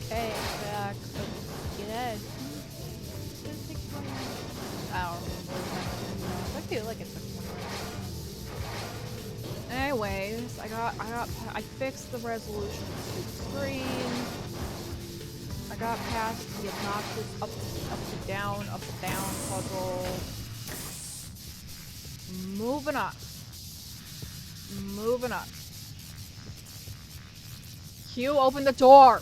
Okay, back. Get it. I don't remember. I feel like it took 20 minutes. Anyways, I fixed the resolution of the screen. I got past the obnoxious up to down puzzle. Moving up. Moving up. Q, open the door!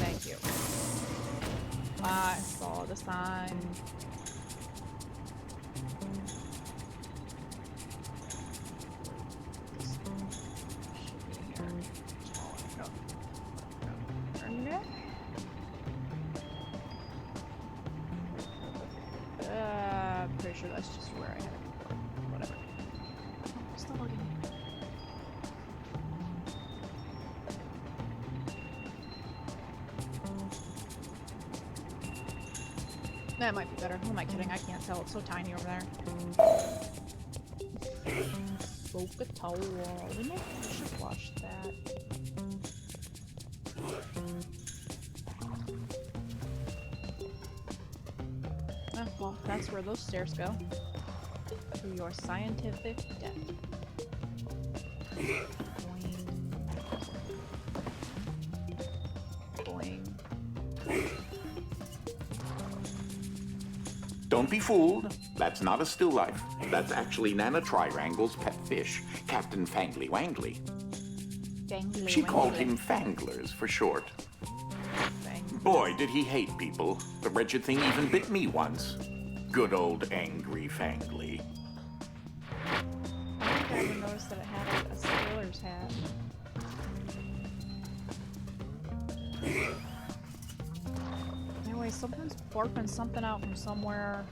Thank you. I saw the sign. Pretty sure that's just where I had it before. Whatever. Oh, still loading. That might be better. Who am I kidding? I can't tell. It's so tiny over there. Boca towel. We might should wash that. Oh, well, that's where those stairs go. To your scientific death. Boing. Boing. Don't be fooled. That's not a still life. That's actually Nana Triangle's pet fish, Captain Fangly Wangly. Fangly She Wangly. called him Fanglers for short. Fangly. Boy, did he hate people. The wretched thing even bit me once. Good old angry Fangly. I think I even noticed that it had a sailor's hat. Anyway, something's barking something out from somewhere.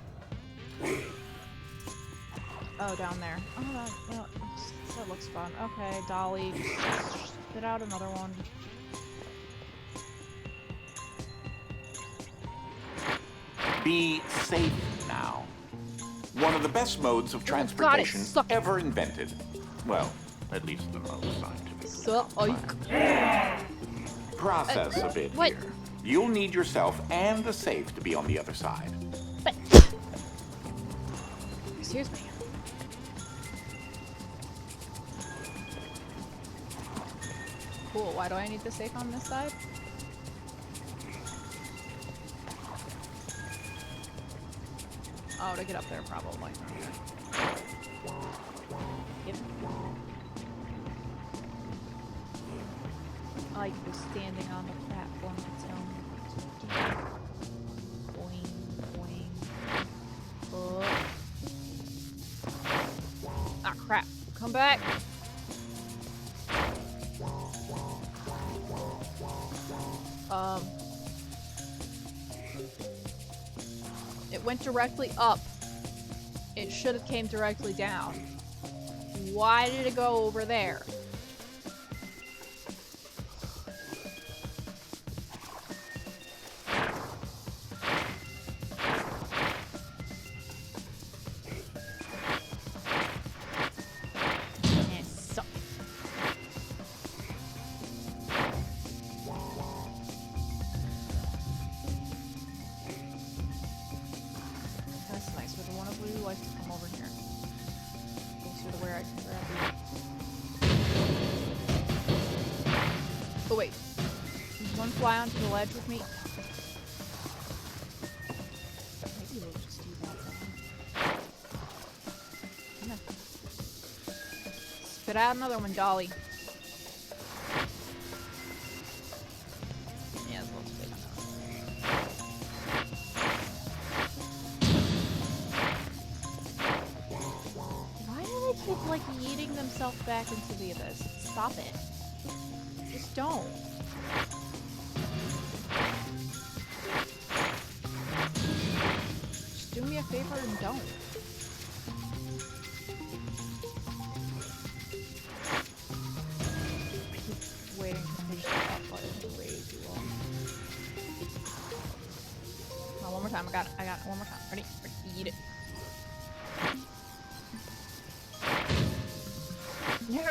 Oh, down there. Oh, that looks fun. Okay, Dolly. Spit out another one. Be safe now. One of the best modes of transportation ever invented. Well, at least the most scientific. Process a bit what? here. You'll need yourself and the safe to be on the other side. But excuse me. Cool. Why do I need the safe on this side? Oh, to get up there, probably. Yep. I like the standing on the platform to tell me what to do. Boing, boing. Oh. Ah, crap. Come back. It went directly up. It should have came directly down. Why did it go over there? Fly onto the ledge with me. Maybe we'll just do that then. Spit out another one, Dolly. Yeah, let's spit another one. Why do they keep like yeeting themselves back into the abyss? Stop it. Just don't. Do me a favor and don't. I keep waiting to push that button way too long. Oh, one more time. I got it. One more time. Ready? Eat it. No.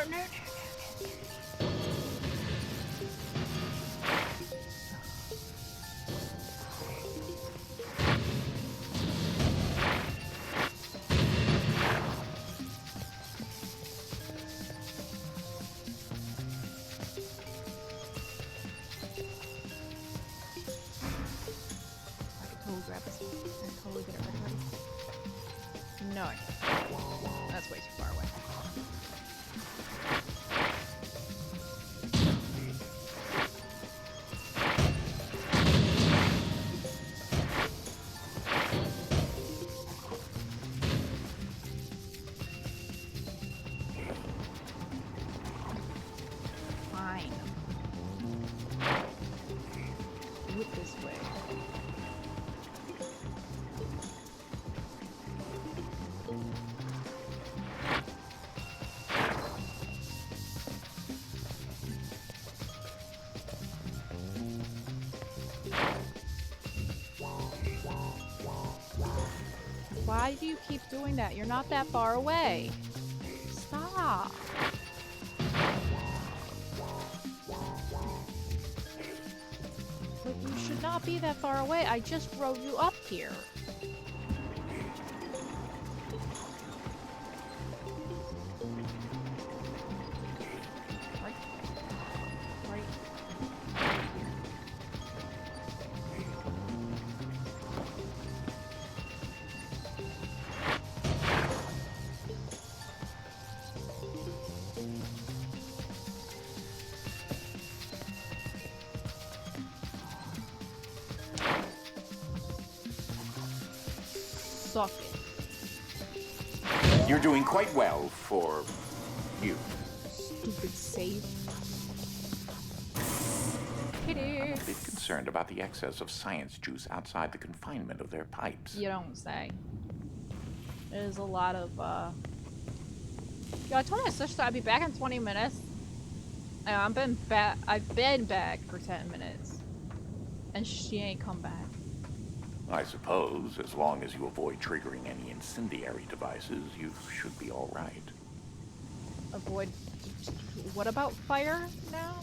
do it this way. Why do you keep doing that? You're not that far away. Stop. But you should not be that far away. I just rode you up here. Right. Right. Suck it. You're doing quite well for you. Stupid save. Hit I'm a it. bit concerned about the excess of science juice outside the confinement of their pipes. You don't say. There's a lot of, Yo, I told my sister I'd be back in 20 minutes. And I've been back for 10 minutes. And she ain't come back. I suppose, as long as you avoid triggering any incendiary devices, you should be all right. Avoid... What about fire now?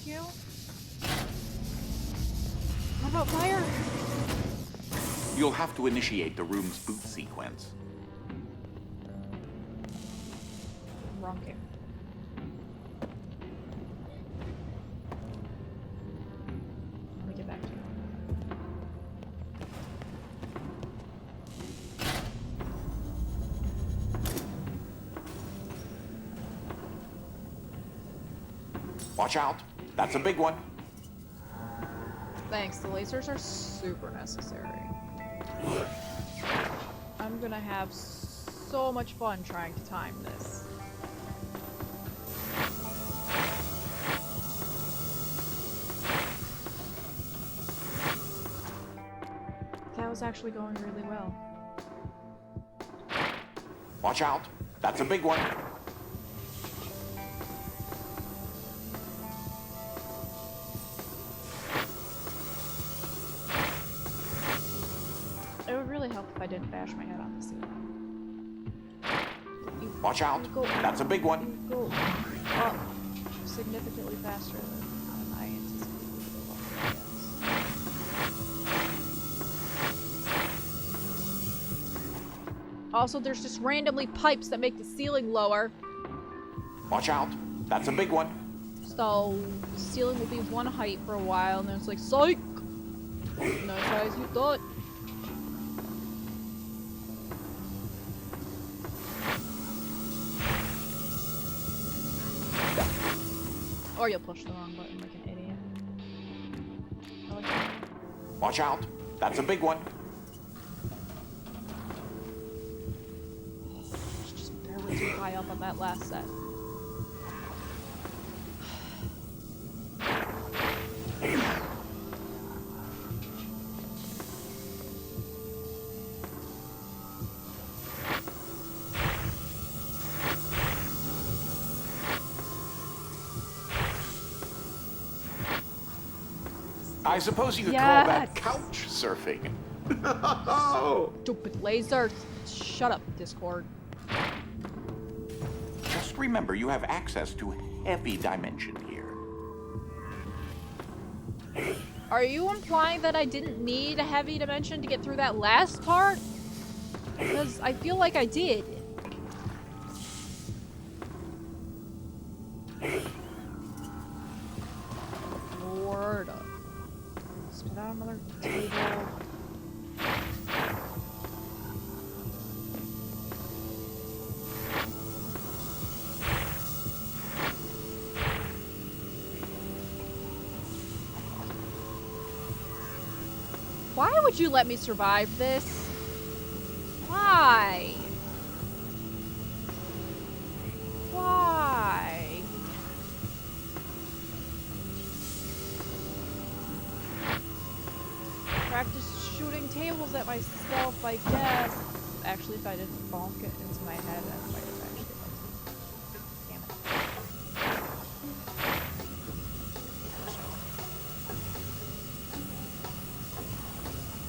You? What about fire? You'll have to initiate the room's boot sequence. Wrong game. Let me get back to you. Watch out! That's a big one! Thanks, the lasers are super necessary. I'm gonna have so much fun trying to time this. That was actually going really well. Watch out! That's a big one! It would really help if I didn't bash my head on the ceiling. Watch out! That's a big one! You go up significantly faster than I anticipated. Also, there's just randomly pipes that make the ceiling lower. Watch out! That's a big one! So, the ceiling will be one height for a while, and then it's like, psych! Not as high as you thought. Or you'll push the wrong button like an idiot. I like that. Watch out! That's a big one! It's just barely too high up on that last set. I suppose you could call that couch surfing. Stupid laser. Shut up, Discord. Just remember, you have access to heavy dimension here. Are you implying that I didn't need a heavy dimension to get through that last part? Because I feel like I did. Lord. Spit out another table. Why would you let me survive this? Why? Why? practice shooting tables at myself, I guess. Actually, if I didn't bonk it into my head, I might have actually helped. Damn it.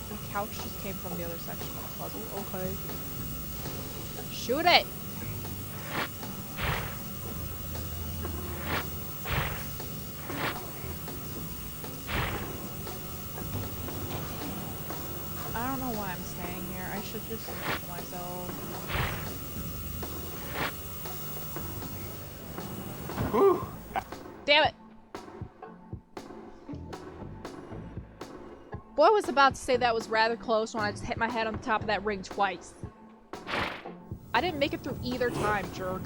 The couch just came from the other section of the puzzle. Okay. Shoot it! I don't know why I'm staying here. I should just kill myself. Whew. Damn it! Boy, I was about to say that was rather close when I just hit my head on the top of that ring twice. I didn't make it through either time, jerk.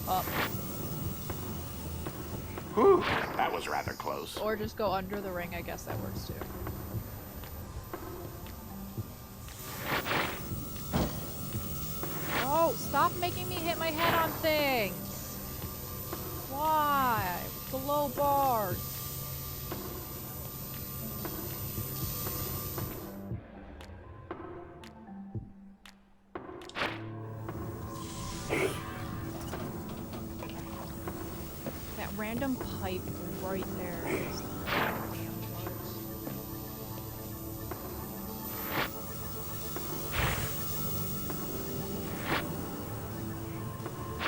Up. Whew. That was rather close. Or just go under the ring, I guess that works too. Oh, stop making me hit my head on things! Why? The low bars. That random pipe right there is the damn worst.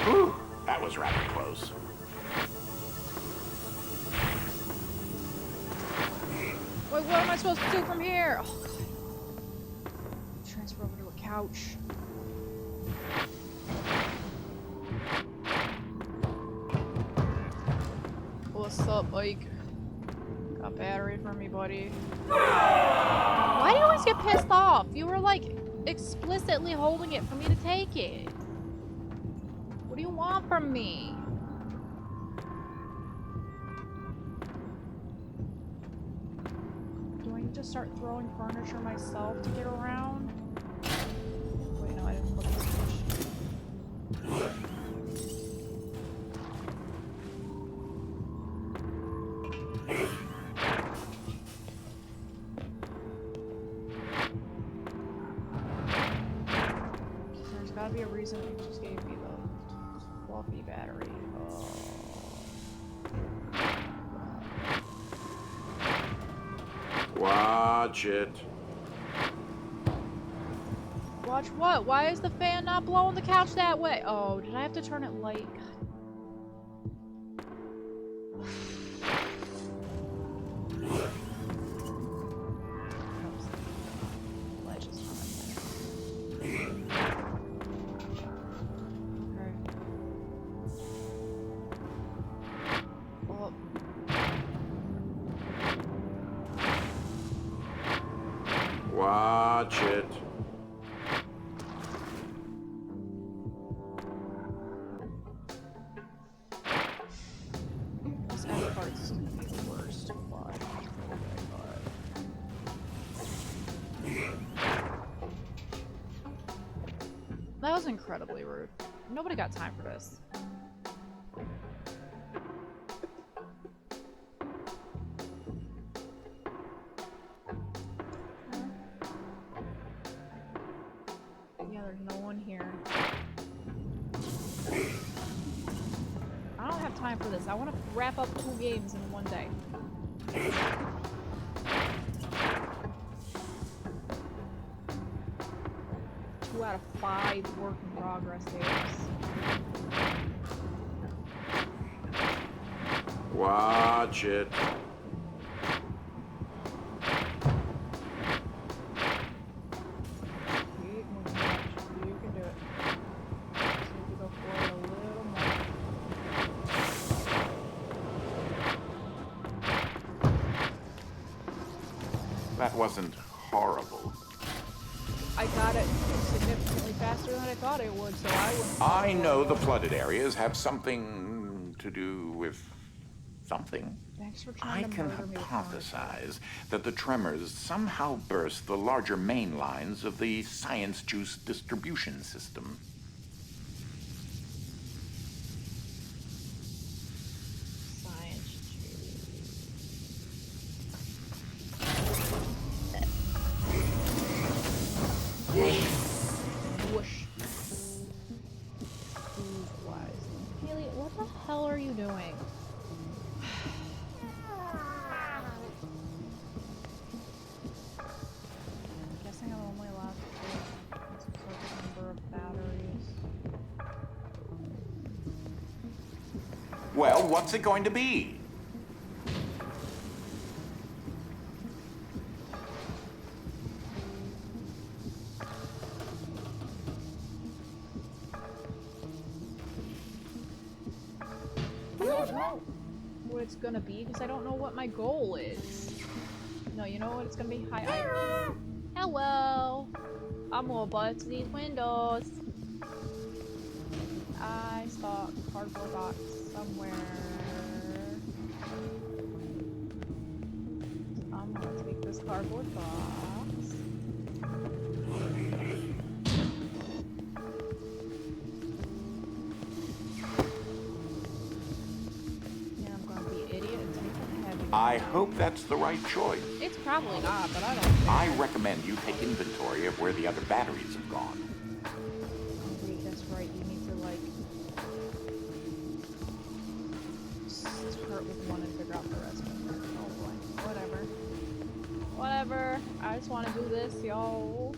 Whew. That was rather close. Wait, what am I supposed to do from here? Oh, God. Transfer over to a couch. What's up, Mike? Got battery for me, buddy. Why do you always get pissed off? You were, like, explicitly holding it for me to take it. What do you want from me? Do I need to start throwing furniture myself to get around? Wait, no, I didn't flip the switch. There's gotta be a reason you just gave me the fluffy battery. Oh. Watch it. Watch what? Why is the fan not blowing the couch that way? Oh, did I have to turn it light? God. Ledge is not there. Okay. Oh. Watch it. This end part's gonna be the worst, but that was incredibly rude. Nobody got time for this. Yeah, there's no one here. I don't have time for this. I want to wrap up 2 games in one day. 2 out of 5 work in progress days. Watch it. Keep moving. You can do it. Just need to go forward a little more. That wasn't horrible. I got it significantly faster than I thought it would, so I wouldn't. I know the flooded areas have something to do with something. Thanks for I trying to can murder me with furniture. hypothesize that the tremors somehow burst the larger main lines of the science juice distribution system. Science Whoosh. Haley, what the hell are you doing? I'm guessing I'm only allowed to take a certain number of batteries. Well, what's it going to be? I don't know what it's gonna be because I don't know what my goal is. No, you know what it's gonna be? Hi, hello! I'm gonna bust these windows. I saw a cardboard box somewhere. I'm gonna take this cardboard box. I hope that's the right choice. It's probably not, but I don't think. I recommend you take inventory of where the other batteries have gone. Wait, that's right. You need to, like, start with one and figure out the rest of it. Oh boy. Whatever. Whatever. I just want to do this, y'all.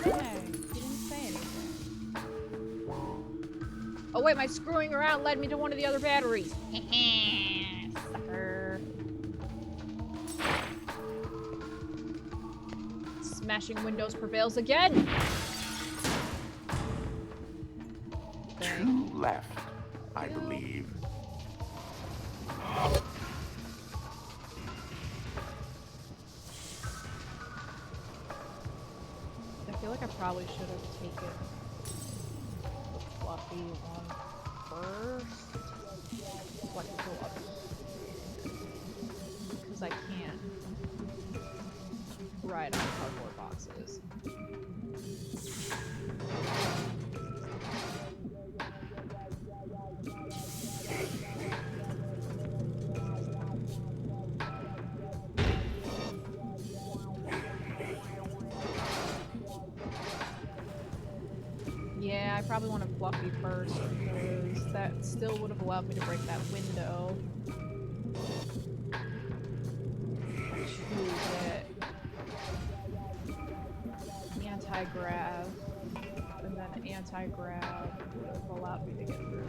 Hey, you didn't say anything. Oh wait, my screwing around led me to one of the other batteries. Sucker. Smashing windows prevails again. Two left, I believe. I feel like I probably should have taken the fluffy one first. Like, go up. Because I can't ride on cardboard boxes. Yeah, I probably want to fluffy first because that still would have allowed me to break that window. To get anti-grav, and then anti-grav would have allowed me to get through.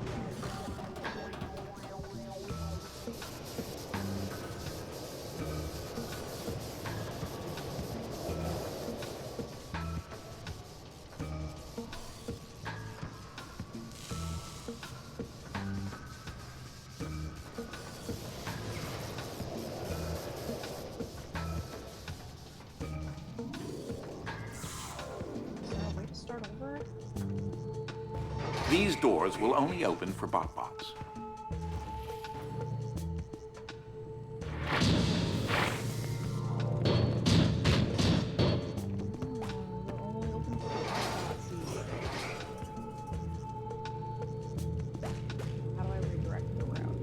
These doors will only open for BotBots. How do I redirect the route?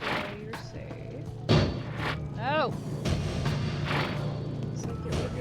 Okay, you're safe. No! So get rid of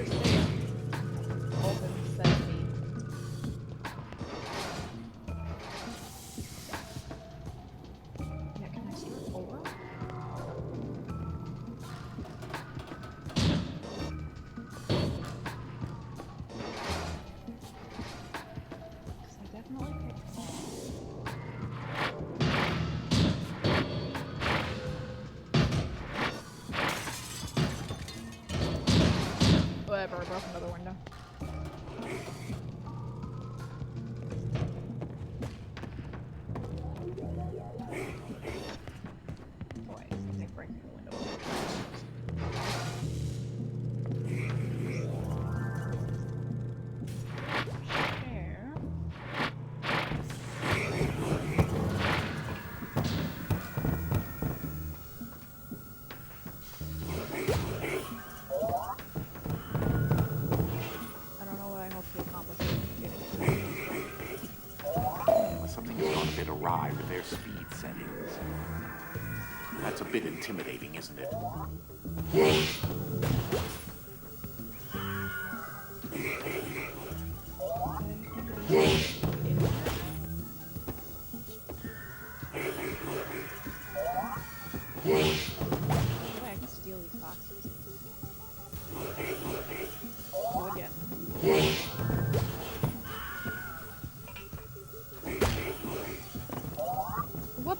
awry with their speed settings. That's a bit intimidating, isn't it? I can steal these boxes. Go again. What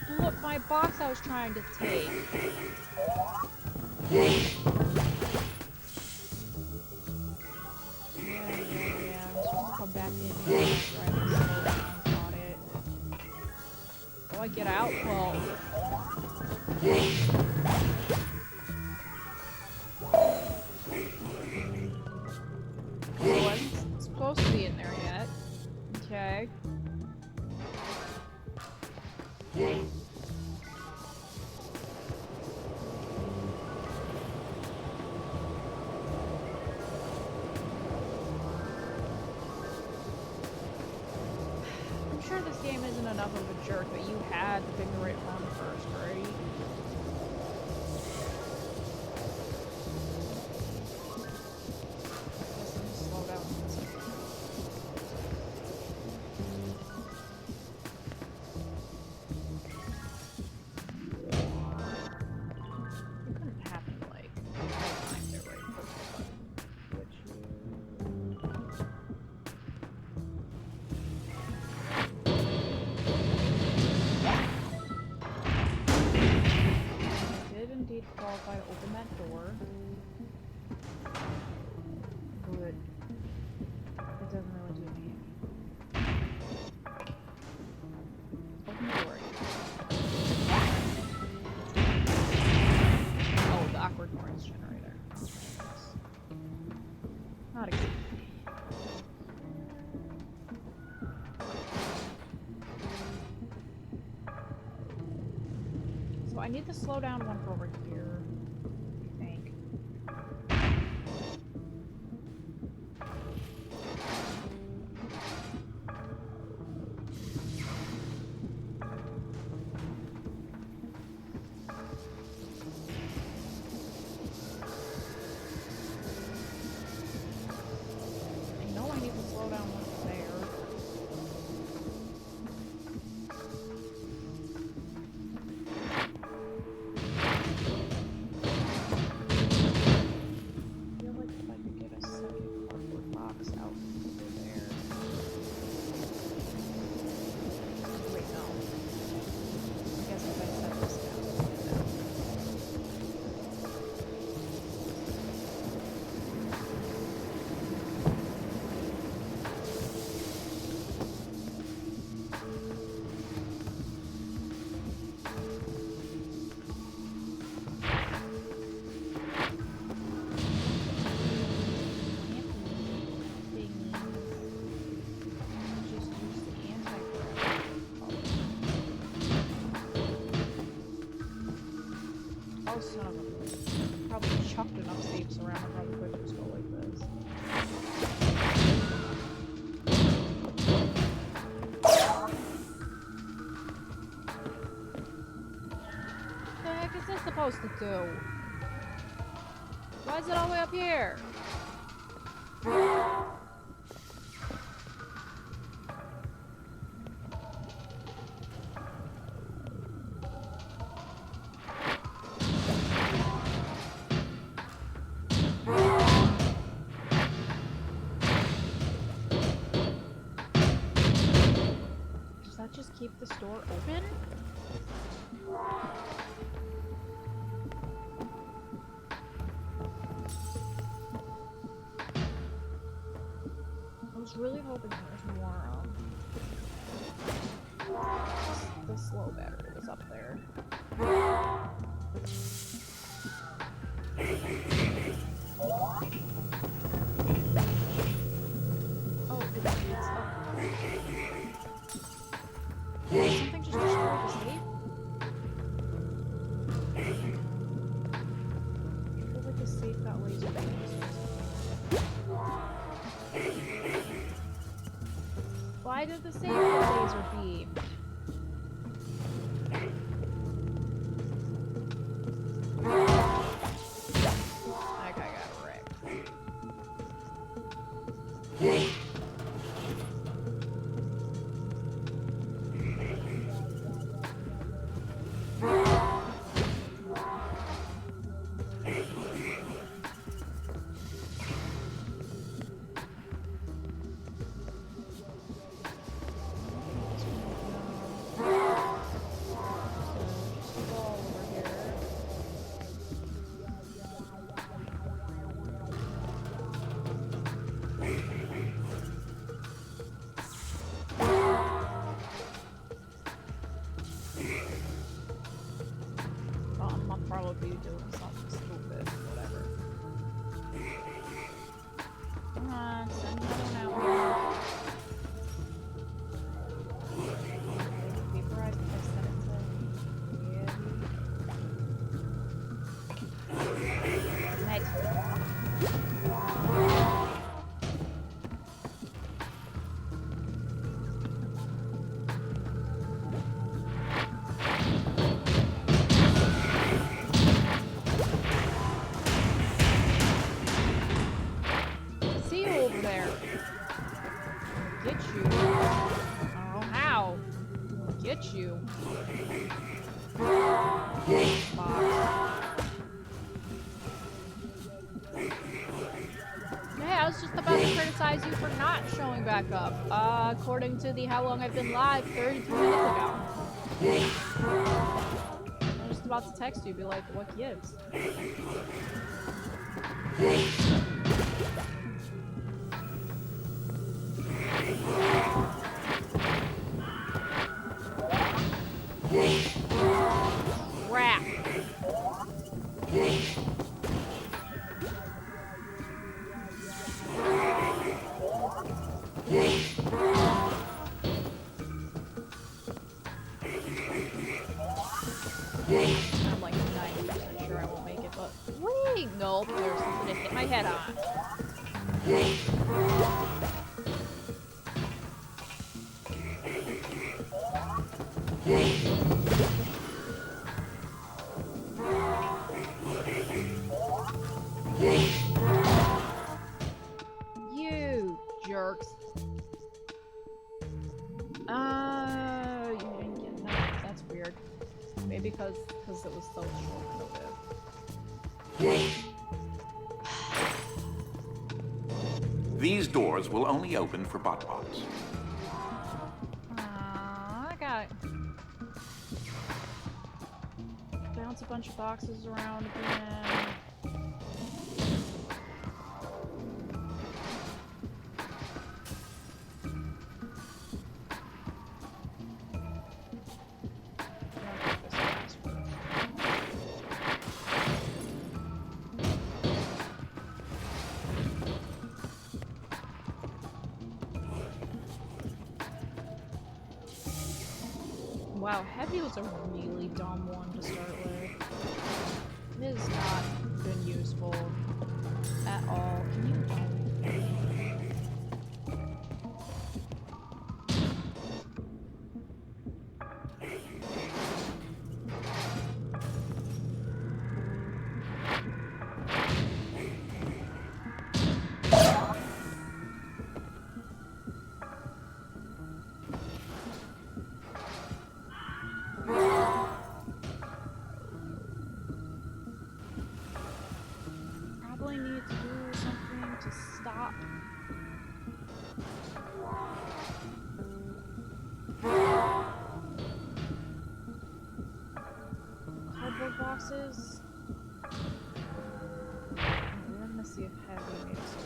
blew up my box I was trying to take? Yeah. I'm supposed to come back in here after I slow down on it. Oh, I get out? Well. Oh, I'm supposed to be in there yet. Okay. I'm sure this game isn't enough of a jerk that you had to pick the right one first, right? Slow down. It couldn't happen like time there, right? Indeed qualify to open that door. Good. It doesn't really do me any. Open the door. Oh, the awkward noise generator. Not exactly. So I need to slow down one for over here, I think. I know I need to slow down one there. Oh, son of a bitch. Probably chucked enough safes around, I probably couldn't just go like this. What the heck is this supposed to do? Why is it all the way up here? Does that just keep the store open? I was really hoping there was more the slow battery was up there. Oh, it's up. Did something just destroy the safe? I feel like the safe got laser beams. Why did the save laser beam? That guy got wrecked. Probably doing something stupid, whatever. Come on, send another one out. Vaporize if I send it to Next. You. Hey, I was just about to criticize you for not showing back up. According to the how long I've been live, 33 minutes ago. I'm just about to text you, be like, what gives? Crap. I'm like 90% sure I won't make it, but wait, nope, there's something to hit my head on. You jerks. You didn't get that. That's weird. Maybe because it was so short-lived. These doors will only open for bot-bots. I got it. Bounce a bunch of boxes around again. Wow, heavy was a really dumb one to start with. It has not been useful at all. Can you boxes? We're gonna see if heavy makes it.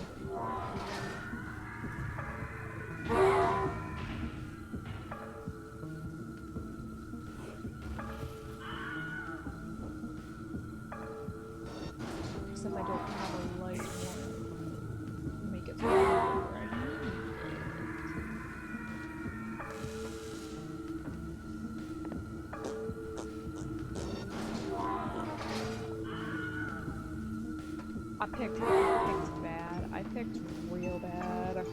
Except I don't have a light one. Make it so right. I picked bad. I picked real bad.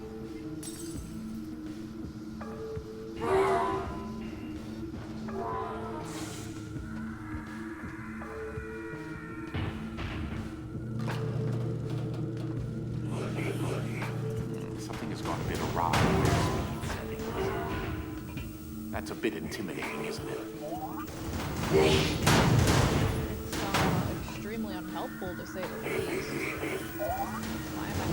something has gone a bit awry with speed settings. That's a bit intimidating, isn't it? It's extremely unhelpful, to say the least. Why am I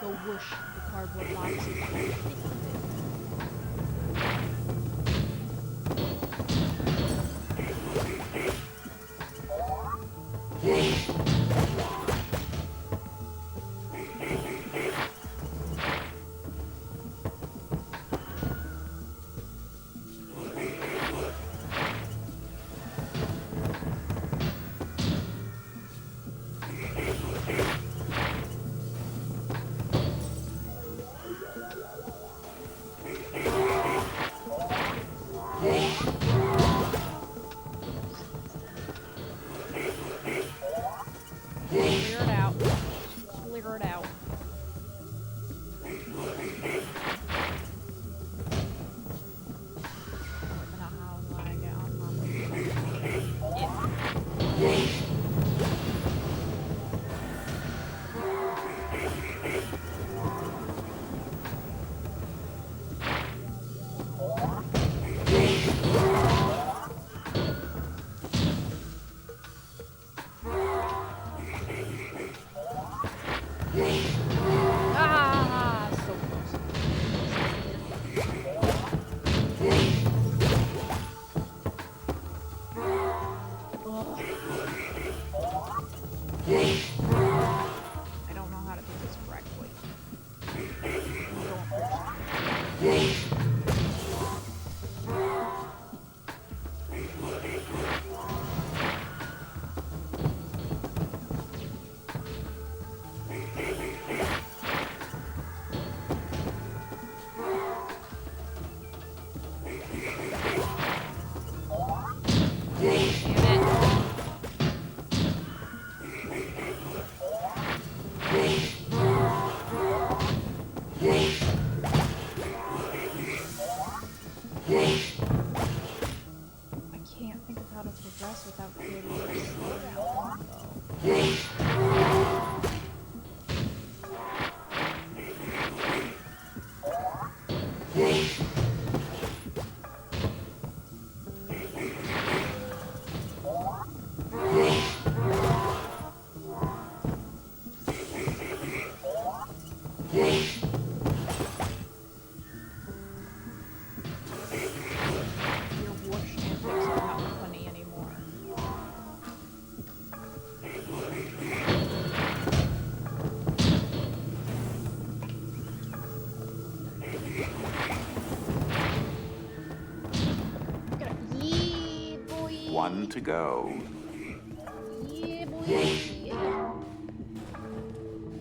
go whoosh the cardboard boxes. One to go. Yeah, boy.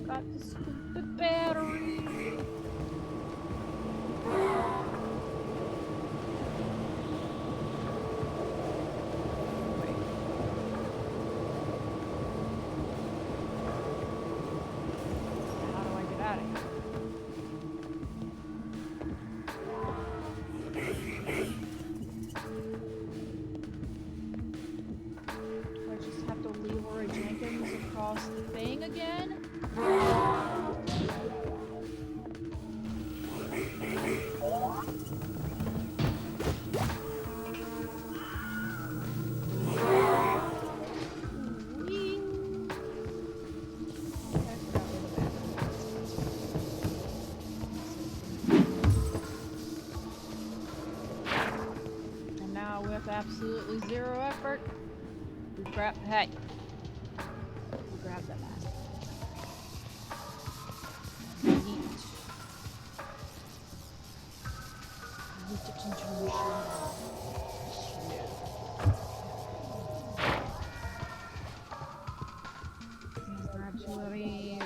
Got the stupid battery. How do I get out of here? Across the thing again? absolutely zero effort. We grab. Hey. We grab that last. Yeet. Yeet it into the machine. Please grab 2 of these.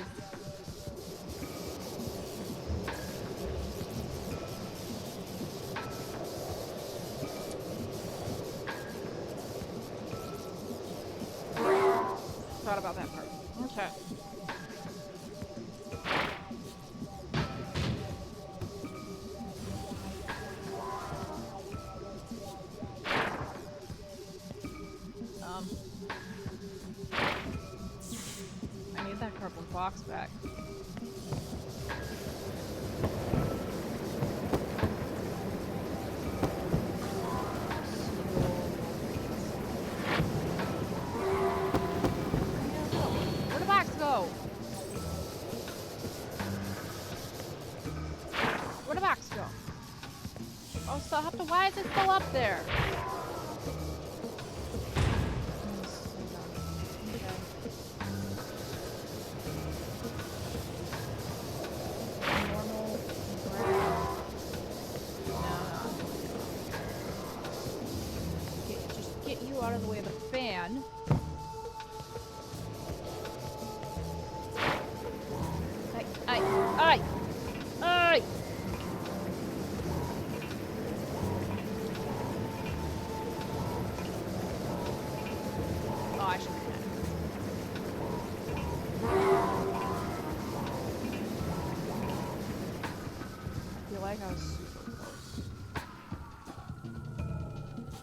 Thought about that part. Okay. I need that cardboard box back. Where'd the box go? Where'd the box go? Oh, so I have to. Why is it still up there? Out of the way of the fan. Ay! Oh, I should have. I feel like I was super close.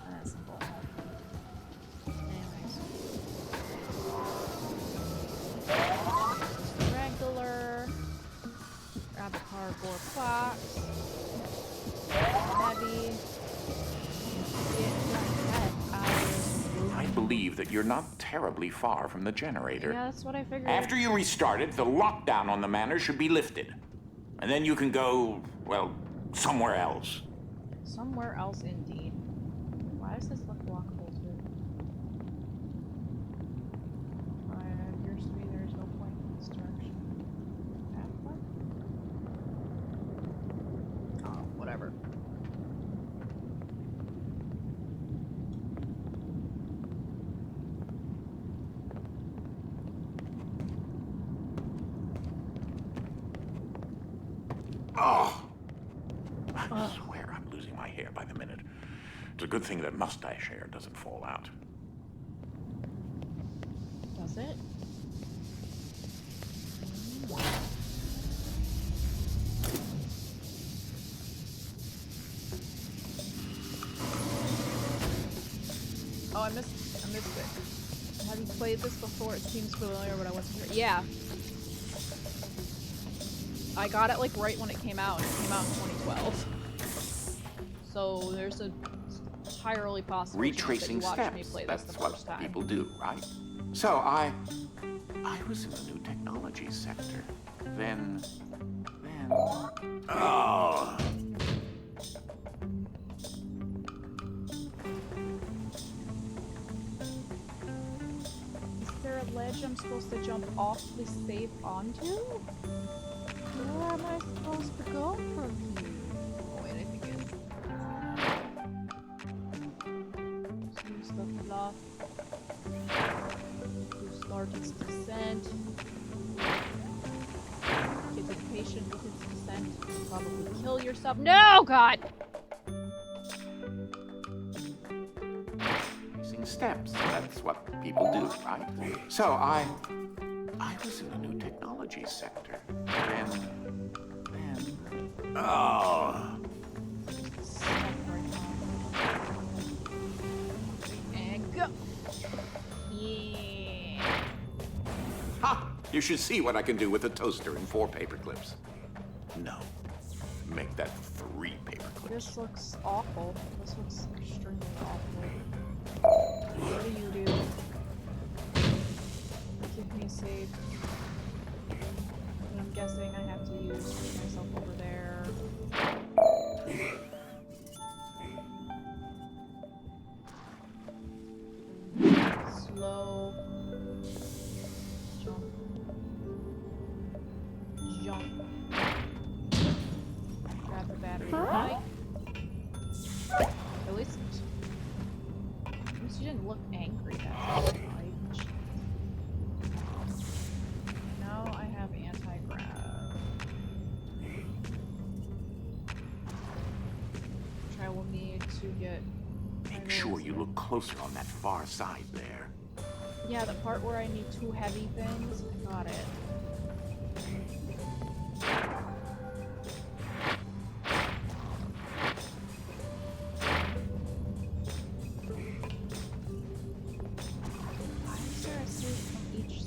That's simple. Grab a cardboard box. Heavy. Get your head out of this room. I believe that you're not terribly far from the generator. Yeah, that's what I figured. After you restart it, the lockdown on the manor should be lifted. And then you can go, well, somewhere else. Somewhere else, indeed. Why does this look lockable, too? It appears to me there's no point in this direction. Oh, whatever. Oh! I swear I'm losing my hair by the minute. It's a good thing that mustache hair doesn't fall out. Does it? Oh, I missed it. Have you played this before? It seems familiar, but I wasn't sure. Yeah. I got it like right when it came out. It came out in 2012. So there's a entirely possible Retracing chance that you watched me steps. play this That's the first what time. people do, right? So I was in the new technology sector. Then. Oh. Is there a ledge I'm supposed to jump off the safe onto? Where am I supposed to go from here? Oh wait, I think it's... Use the fluff. You start its descent. Get impatient with its descent. Probably kill yourself. No, God! Using steps. That's what people do, right? So I was in the new technology sector. Then. Oh. And go. Yeah. Ha! You should see what I can do with a toaster and 4 paper clips. No. Make that 3 paper clips. This looks awful. This looks extremely awful. What do you do? Keep me safe. And I'm guessing I have to use myself over there. get... Make sure you look closer on that far side there. Yeah, the part where I need two heavy things. Got it. Why is there a suit from each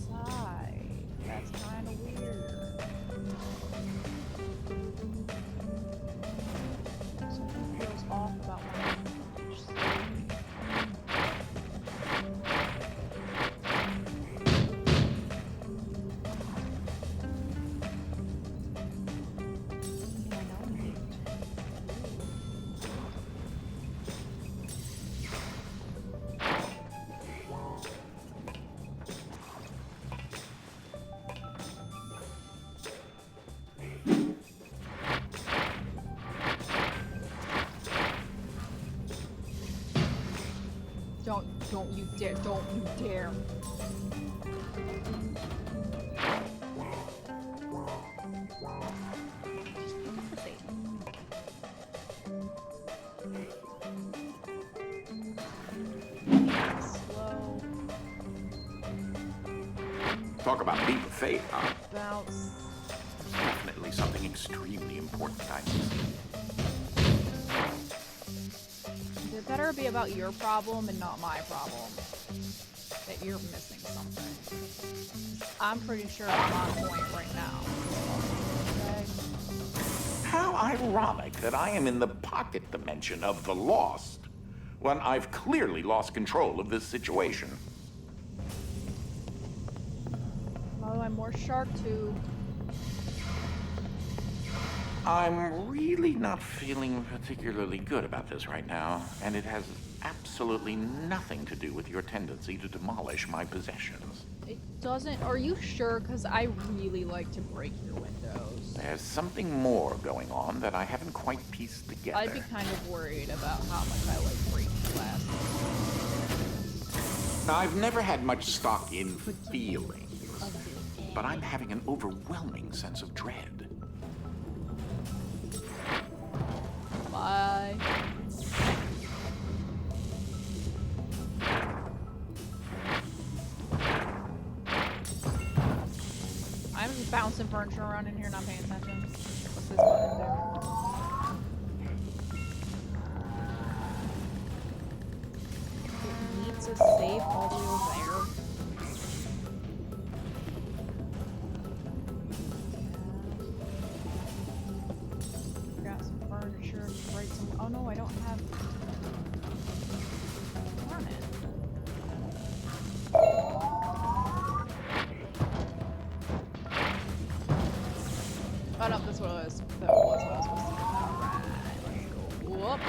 side? That's kind of weird. Something feels off about one from each side. Don't you dare, don't you dare. Just look at the thing. Slow. Talk about leap of faith, huh? Bounce. Definitely something extremely important I see. It better be about your problem and not my problem. That you're missing something. I'm pretty sure I'm on point right now. Okay? How ironic that I am in the pocket dimension of the lost, when I've clearly lost control of this situation. Oh, I'm more shark too. I'm really not feeling particularly good about this right now, and it has absolutely nothing to do with your tendency to demolish my possessions. It doesn't. Are you sure? Because I really like to break your windows. There's something more going on that I haven't quite pieced together. I'd be kind of worried about how much I like breaking glass. I've never had much stock in feelings, but I'm having an overwhelming sense of dread. Bye. I'm just bouncing furniture around in here, not paying attention. What's this button do? It needs a safe all the way over there. Got some furniture to break some. Oh no, I don't have. Darn it. Oh no, that's what I was. That was what I was supposed to do. Alright, let's go. Whoop.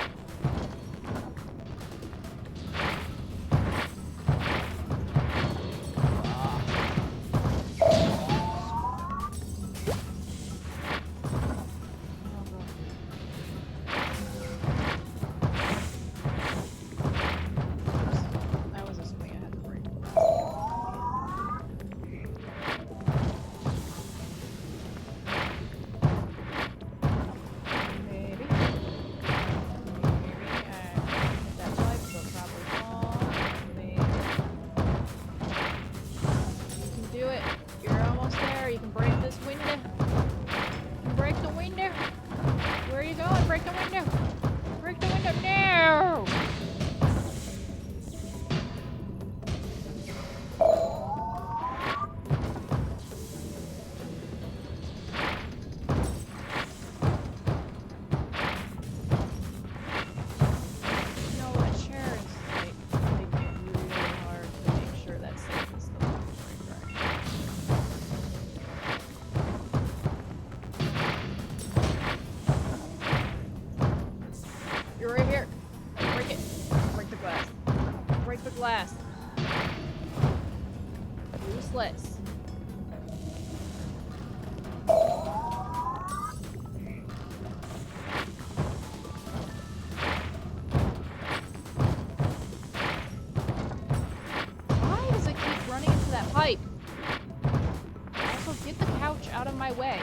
That was a swing I had to break. Maybe. Hit that pipe, so it'll probably fall. Maybe. You can do it. You're almost there. You can break this window. You can break the window. Where are you going? Break the window. Break the window. No! No, that chair is like making it really hard to make sure that safe is the right direction. You're right here. Break it. Break the glass. Break the glass. Useless. Why does it keep running into that pipe? Also, get the couch out of my way.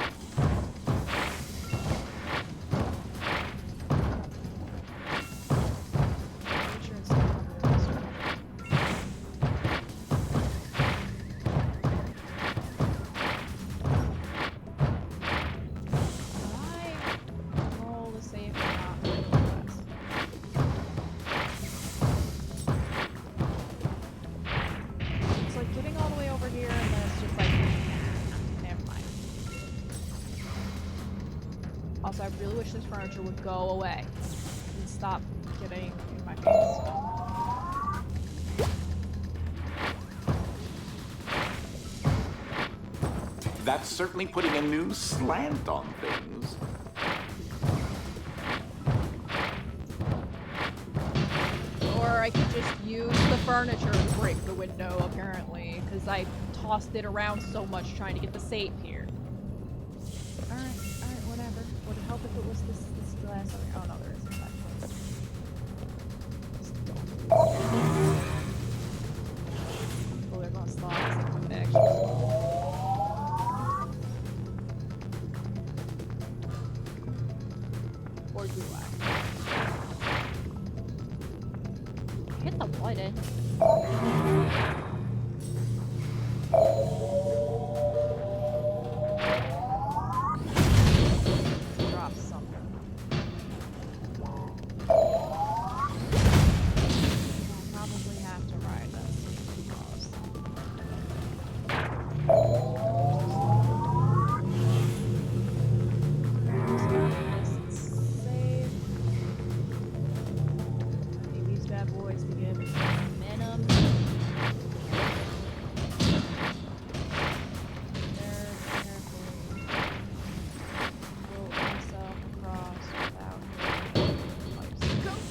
I really wish this furniture would go away and stop getting in my face. That's certainly putting a new slant on things. Or I could just use the furniture to break the window, apparently, because I tossed it around so much trying to get the safe here. Alright, whatever. Would it help if it was this glass over here? Oh no, there isn't that. Oh, they're gonna stop. Actually. Or do I? Hit the button. Drop something. I'll probably have to ride that because save. I need these bad boys to get momentum.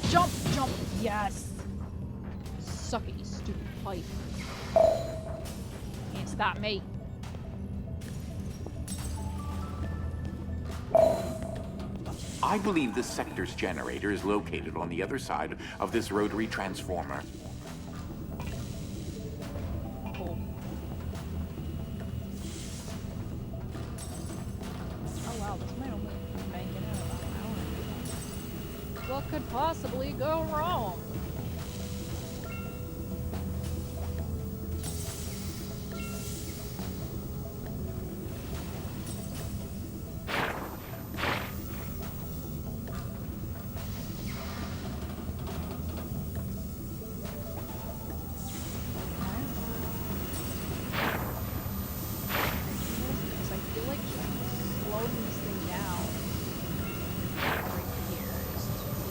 Jump! Yes! Suck it, you stupid pipe. Can't stop me. I believe the sector's generator is located on the other side of this rotary transformer. Cool. Oh wow, this might only be making it about an hour. What could possibly go wrong?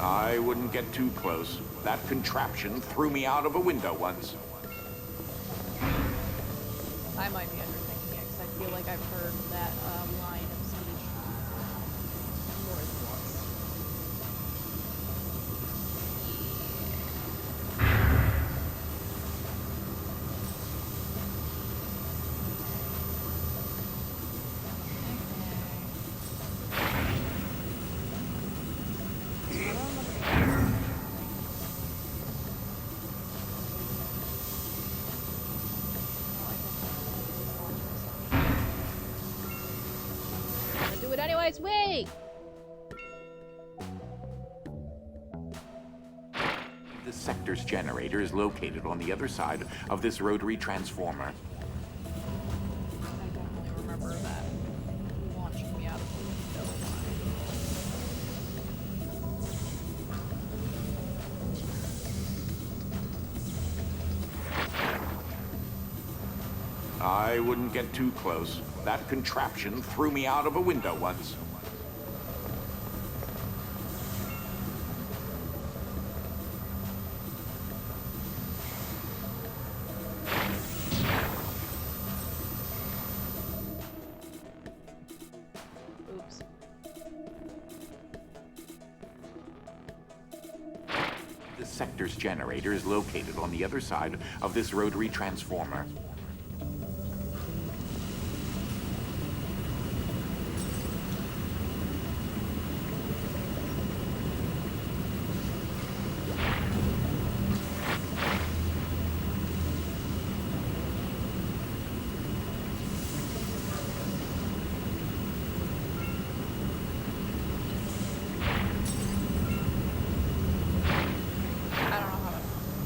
I wouldn't get too close. That contraption threw me out of a window once. I might be underthinking it because I feel like I've heard that line of speech more than once. Do it anyways, wait! The sector's generator is located on the other side of this rotary transformer. I definitely remember that launching me out of the window. I wouldn't get too close. That contraption threw me out of a window once. Oops. The sector's generator is located on the other side of this rotary transformer.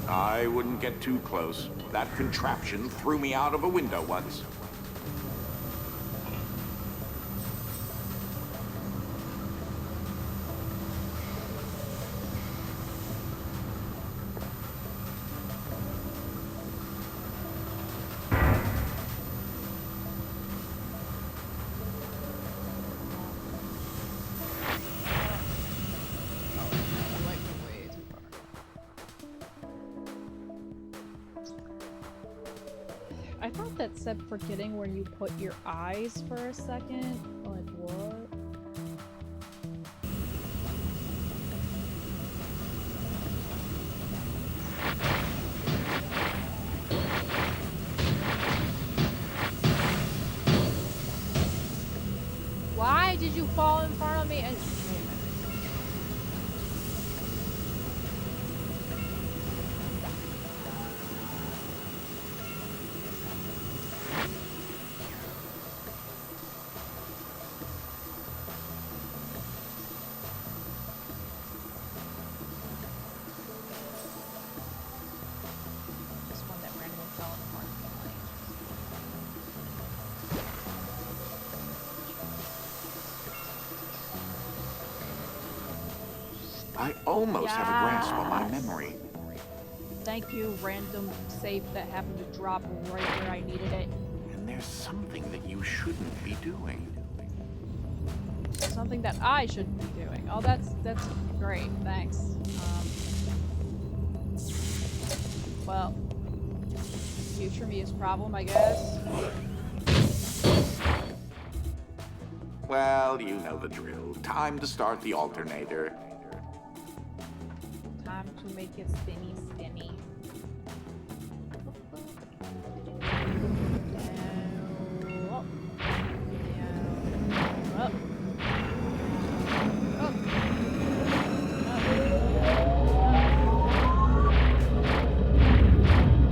I wouldn't get too close. That contraption threw me out of a window once. I thought that said forgetting where you put your eyes for a second. Like, what? Why did you fall in front of me and... This one that randomly fell in front of me. I almost have a grasp on my Yes. memory. Thank you, random safe that happened to drop right where I needed it. And there's something that you shouldn't be doing. Something that I shouldn't be doing. Oh, that's great. Thanks. Well, future me is problem, I guess. Well, you know the drill. Time to start the alternator. Time to make it spinny, spinny. Down, up. Down, up.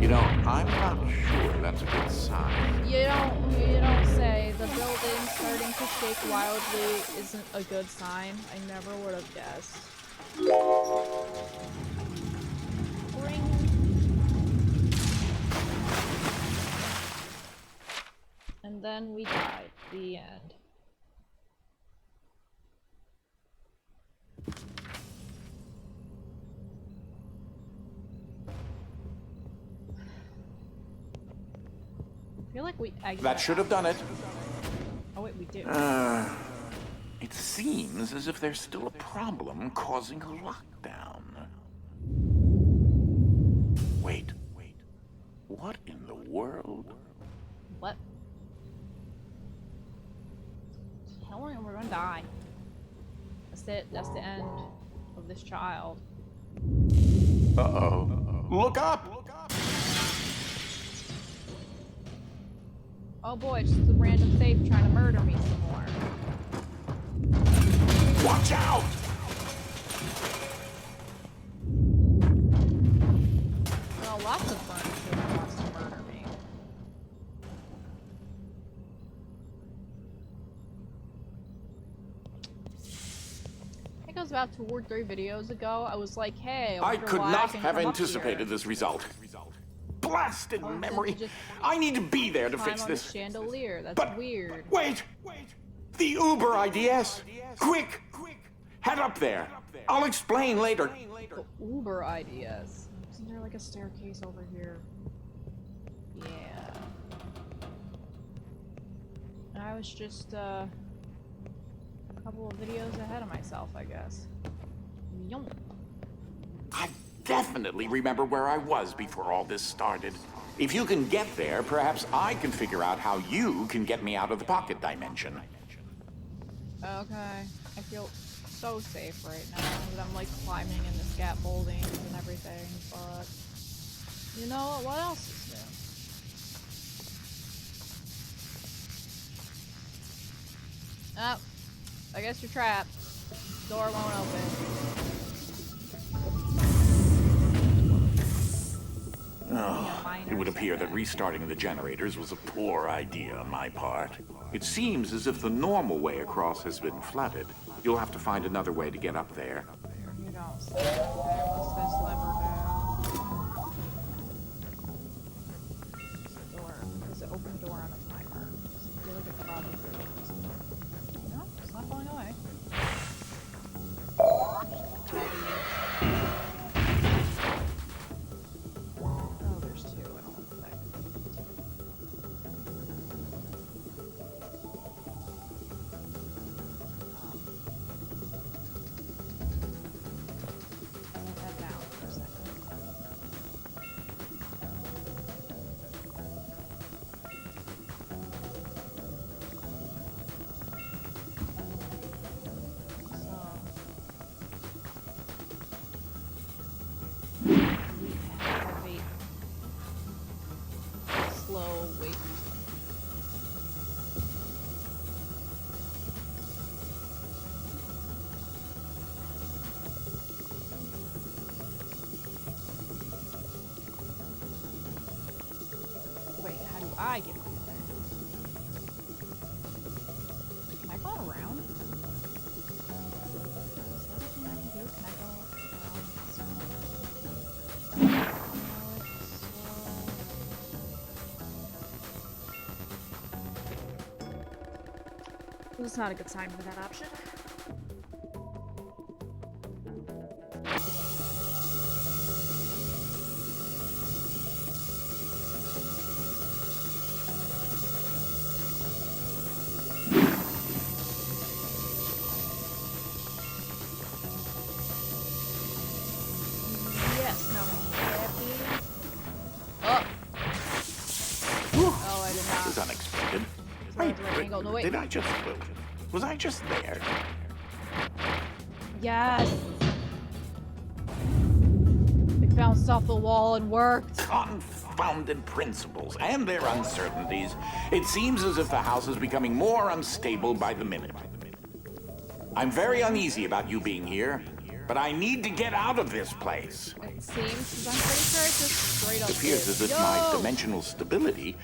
You know, I'm not sure that's a good sign. You don't say. The building starting to shake wildly isn't a good sign. I never would have guessed. Ring. And then we died. The end. I feel like we exited. That should have done it. Oh wait, we do. It seems as if there's still a problem causing a lockdown. Wait. What in the world? What? Tell him we're gonna die. That's it. That's the end of this child. Uh-oh. Look up! Oh boy, it's just a random safe trying to murder me some more. Watch out! Well, lots of furniture wants to murder me. I think it was about 2 or 3 videos ago. I was like, hey, I wonder could why not can have come up anticipated here. this result. Blasted Oh, memory. did you just I need to be there to Climb fix on this. the chandelier. That's But weird. wait! The Uber IDS! Quick! Head up there. I'll explain later. The Uber IDS. Isn't there like a staircase over here? Yeah. I was just a couple of videos ahead of myself, I guess. Yum. I definitely remember where I was before all this started. If you can get there, perhaps I can figure out how you can get me out of the pocket dimension. Okay. I feel so safe right now that I'm like climbing in the scaffolding and everything, but you know what else is new? Oh, I guess you're trapped. Door won't open. It would appear that restarting the generators was a poor idea on my part. It seems as if the normal way across has been flooded. You'll have to find another way to get up there. You don't say. Okay, what's this lever do? Door. Does it open the door on a timer? I feel like it probably does. No, it's not going away. Oh, there's 2. I don't want that. I get what you're saying. Can I go around? Is that a thing I can do? Can I go around this one? This is not a good sign for that option. Yes, now happy. Oh! Oh, I did That not. was unexpected. Right, angle. No, wait. Did I just... Was I just there? Yes! We bounced off the wall and worked. Confounded principles and their uncertainties. It seems as if the house is becoming more unstable by the minute. I'm very uneasy about you being here, but I need to get out of this place. It seems, because I'm pretty sure it's just straight up. It appears as if my dimensional stability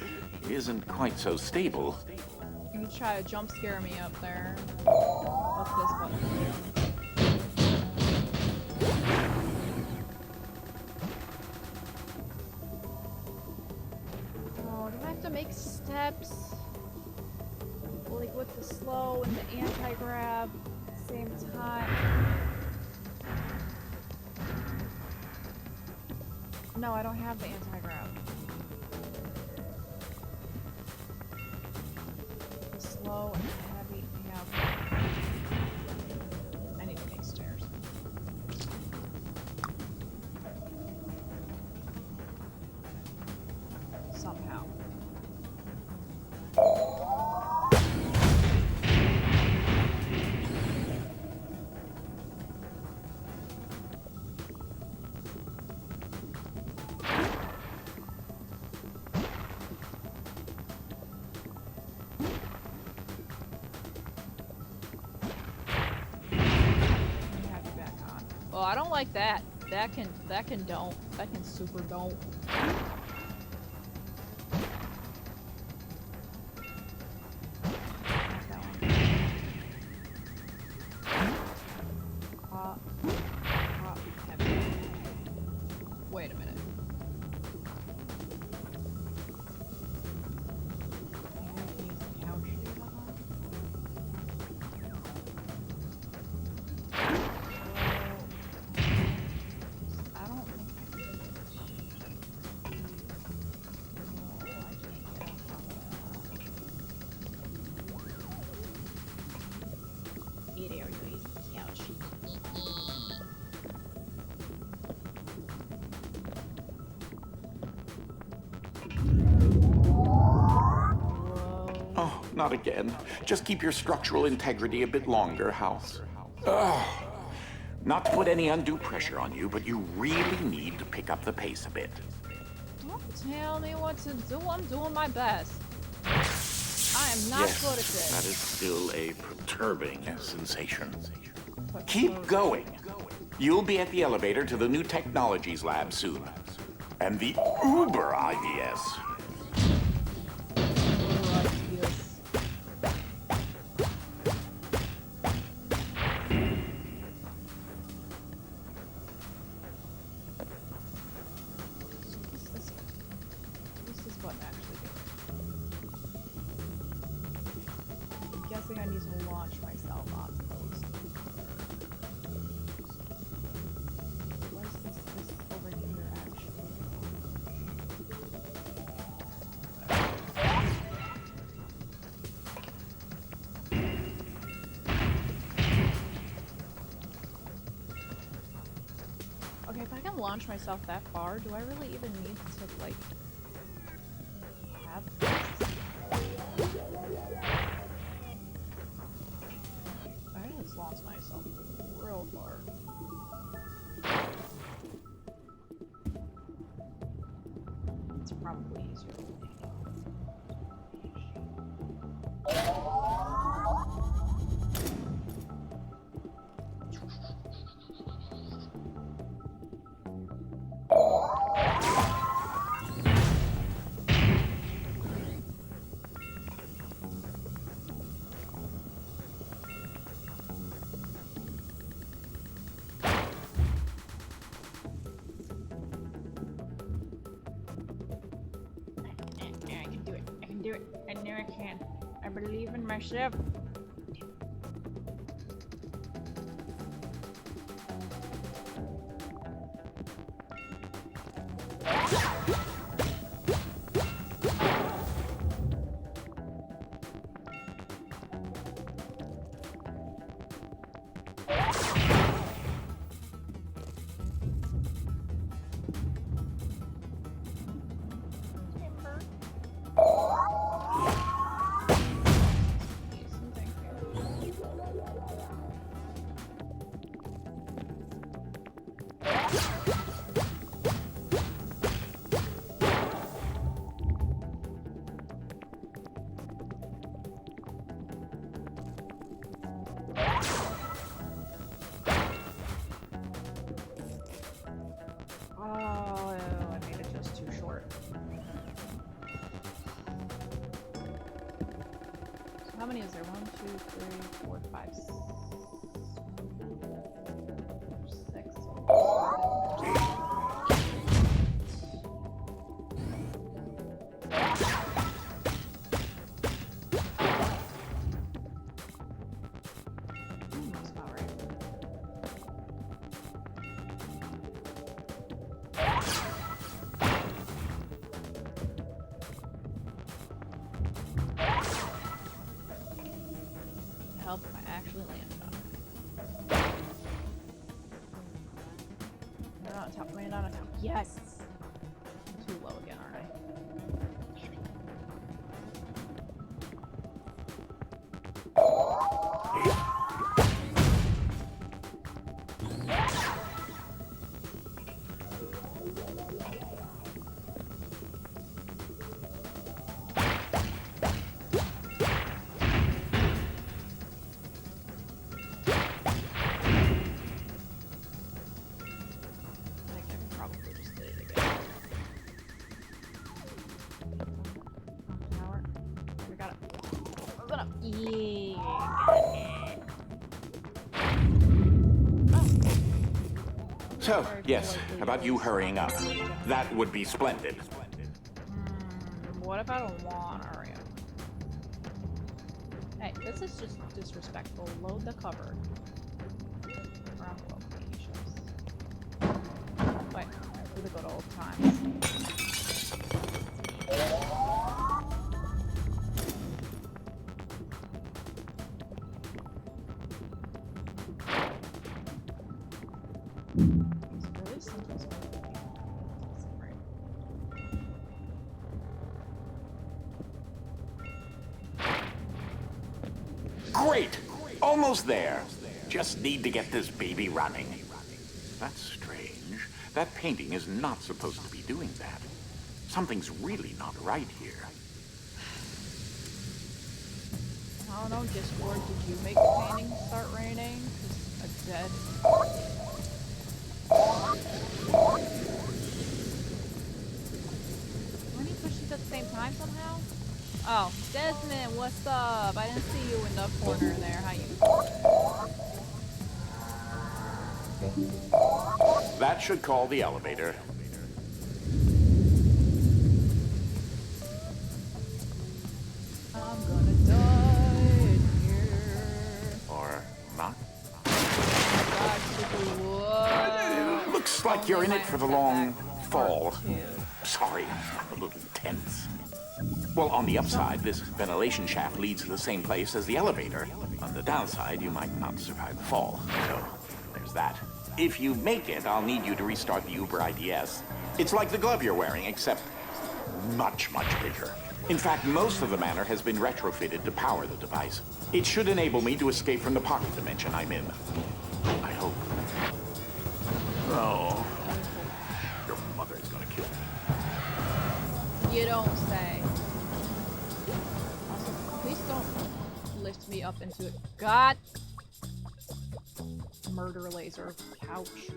isn't quite so stable. You can try to jump scare me up there. What's this button? Oh, do I have to make steps? Like with the slow and the anti-grab at the same time? No, I don't have the anti-grab. The slow and the heavy, yeah. I need to make stairs. Somehow. Have you back on. Oh, I don't like that. That can don't. That can super don't. Wait a minute. I don't think Oh, not again. Just keep your structural integrity a bit longer, House. Ugh. Not to put any undue pressure on you, but you really need to pick up the pace a bit. Don't tell me what to do. I'm doing my best. I am not Yes, good at this. that is still a perturbing sensation. But Keep going. You'll be at the elevator to the new technologies lab soon. And the Uber IVS. What's this button actually do? I'm guessing I need to launch myself onto those. What is this over here actually? Okay, if I can launch myself that far, do I really even need to, like, have this? I just launched myself real far. It's probably easier for me. do it. I know I can. I believe in myself. Oh, I made it just too short. So how many is there? 1, 2, 3, 4, 5, 6. That's about right. Help if I actually landed on it. Land on top, land on top. Yes! I'm too low again, aren't I? I think I probably just did it again. Tower. We got it. Open up. Yeah. So, yes, about you hurrying up. That would be splendid. What if I don't want to hurry up? Hey, this is just disrespectful. Load the cupboard. Around locations. Wait, do the good old times. It's really simple. Great! Almost there. Just need to get this baby running. That's strange. That painting is not supposed to be doing that. Something's really not right here. I don't know, Discord, did you make the painting start raining? 'Cause it's dead. When you push these at the same time somehow? Oh, Desmond, what's up? I didn't see you in the corner there. How you? That should call the elevator. I'm gonna die in here. Or not? Whoa. Looks like you're in it for the long fall. Part 2. Sorry, I'm a little tense. Well, on the upside, this ventilation shaft leads to the same place as the elevator. On the downside, you might not survive the fall. So, there's that. If you make it, I'll need you to restart the Uber IDS. It's like the glove you're wearing, except much, much bigger. In fact, most of the manor has been retrofitted to power the device. It should enable me to escape from the pocket dimension I'm in. I hope. Oh. Your mother is gonna kill me. You don't say. Also, please don't lift me up into it. God! Murder laser couch.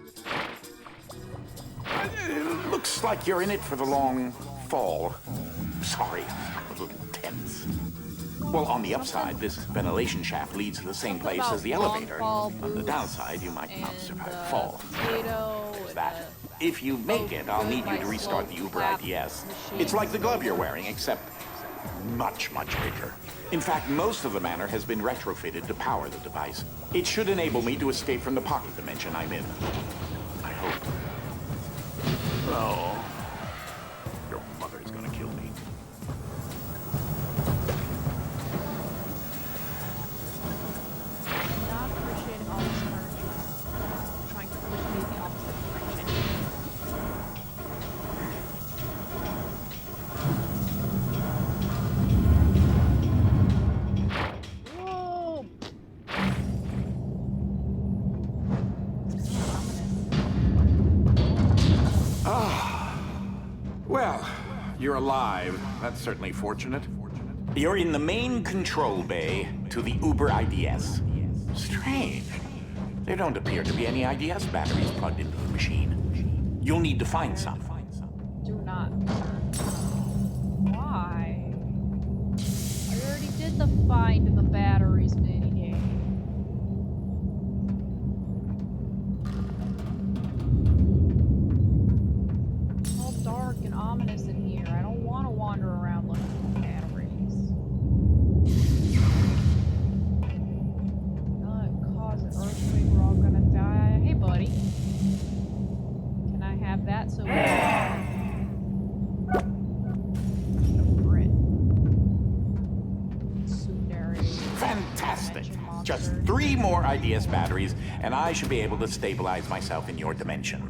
Looks like you're in it for the long fall. Sorry, I'm a little tense. Well, on the upside, this ventilation shaft leads to the same place as the elevator. On the downside, you might not survive the fall. There's that. If you make it, I'll need you to restart the Uber IDS. It's like the glove you're wearing, except Much, much bigger. In fact, most of the manor has been retrofitted to power the device. It should enable me to escape from the pocket dimension I'm in. I hope. Oh. Your mother is gonna kill me. Not appreciating all this furniture. Trying to push me in the opposite direction. Whoa! Well, you're alive. That's certainly fortunate. You're in the main control bay to the Uber IDS. Strange. There don't appear to be any IDS batteries plugged into the machine. You'll need to find some. Do not. Why? I already did the find the batteries minigame. It's all dark and ominous in here. I don't want to wander around looking for batteries. Gonna cause an earthquake, we're all gonna die. Hey, buddy. Can I have that so we can... Fantastic! Just 3 more IDS batteries, and I should be able to stabilize myself in your dimension.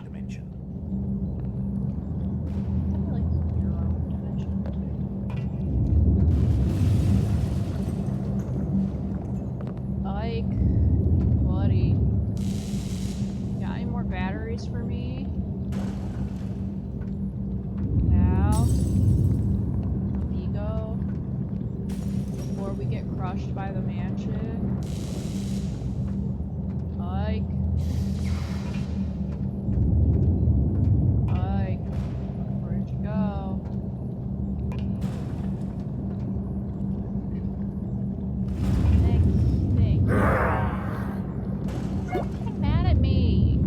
Ike, buddy, got any more batteries for me? Now, amigo, before we get crushed by the mansion. Ike. Ike, where'd you go? Thank you. Stop getting mad at me.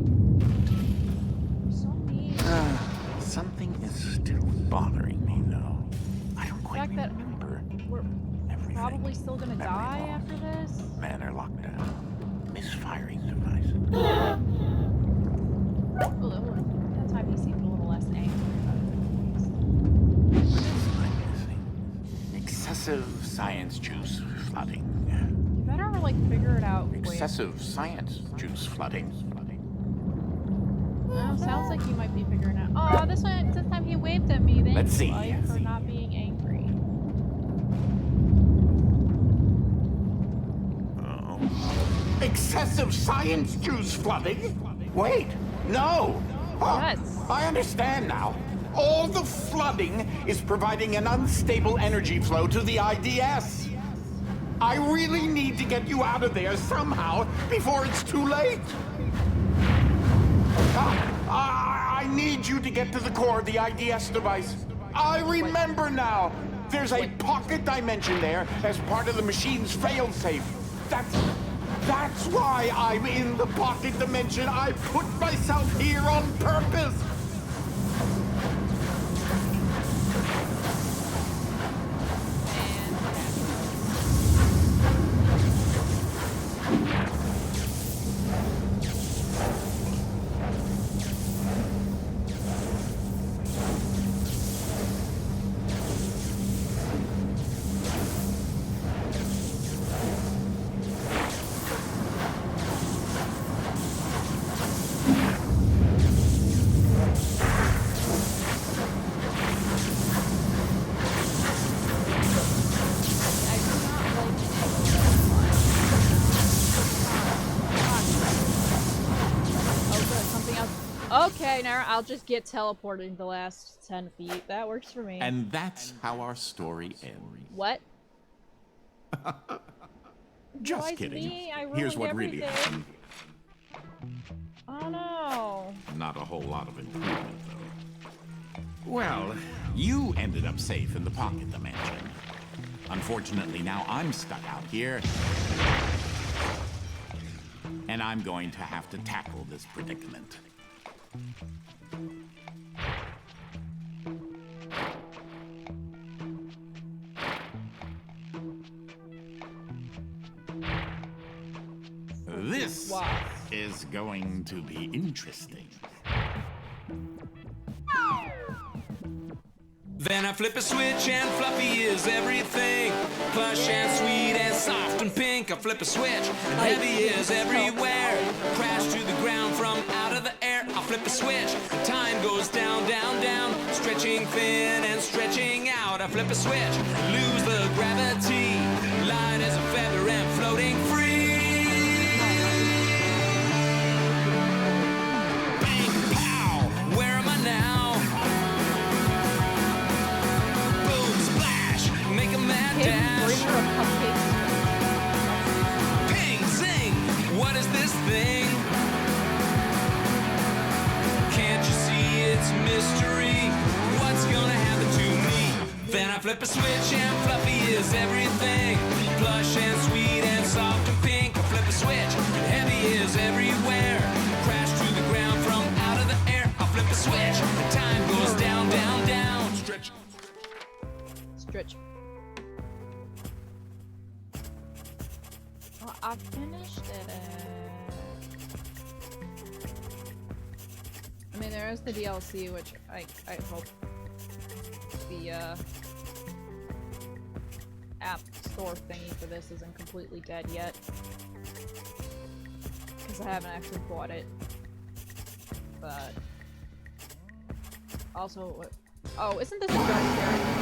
You're so mean. Something is still bothering me, though. I don't quite fact that remember we're everything. probably still gonna Memory die loss. after this. Manor lockdown. Misfiring device. That time he seemed a little less angry about it. What am I missing? Excessive science juice flooding. You better like figure it out quick. Excessive science juice flooding. Well, sounds like you might be figuring out. Oh, this time he waved at me. Thank Let's see. you, Ike, for not being angry. Oh. Excessive science juice flooding? Wait, no. Oh, Yes. I understand now. All the flooding is providing an unstable energy flow to the IDS. I really need to get you out of there somehow before it's too late. I need you to get to the core of the IDS device. I remember now. There's a pocket dimension there as part of the machine's failsafe. That's why I'm in the pocket dimension. I put myself here on purpose. Okay, now I'll just get teleported the last 10 feet. That works for me. And that's how our story ends. What? Just Why is kidding. me? I Here's ruined what really everything. happened. Oh no. Not a whole lot of improvement, though. Well, you ended up safe in the pocket dimension. Unfortunately, now I'm stuck out here. And I'm going to have to tackle this predicament. was. is going to be interesting. Then I flip a switch and fluffy is everything. Plush and sweet and soft and pink. I flip a switch and heavy is everywhere. Crash to the ground from out of the air. I flip a switch and time goes down, down, down. Stretching thin and stretching out. I flip a switch, lose the gravity. Light as a feather and floating free. Bang, pow, where am I now? Make a mad dash. Ping, zing, what is this thing? Can't you see it's mystery? What's gonna happen to me? Then I flip a switch and fluffy is everything. Plush and sweet and soft and pink. I flip a switch and heavy is everywhere. Crash to the ground from out of the air. I flip a switch and time goes down, down, down. Stretch. Stretch. I finished it. I mean, there is the DLC, which I hope the app store thingy for this isn't completely dead yet, because I haven't actually bought it. But also, oh, isn't this a jump scare?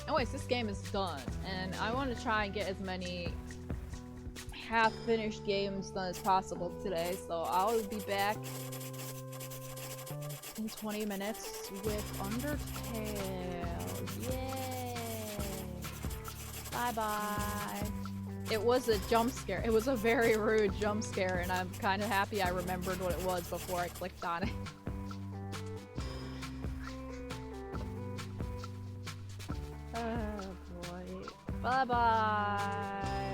Anyways, this game is done, and I want to try and get as many half-finished games done as possible today, so I'll be back in 20 minutes with Undertale. Yay! Bye-bye. It was a jump scare. It was a very rude jump scare, and I'm kind of happy I remembered what it was before I clicked on it. Oh boy. Bye bye.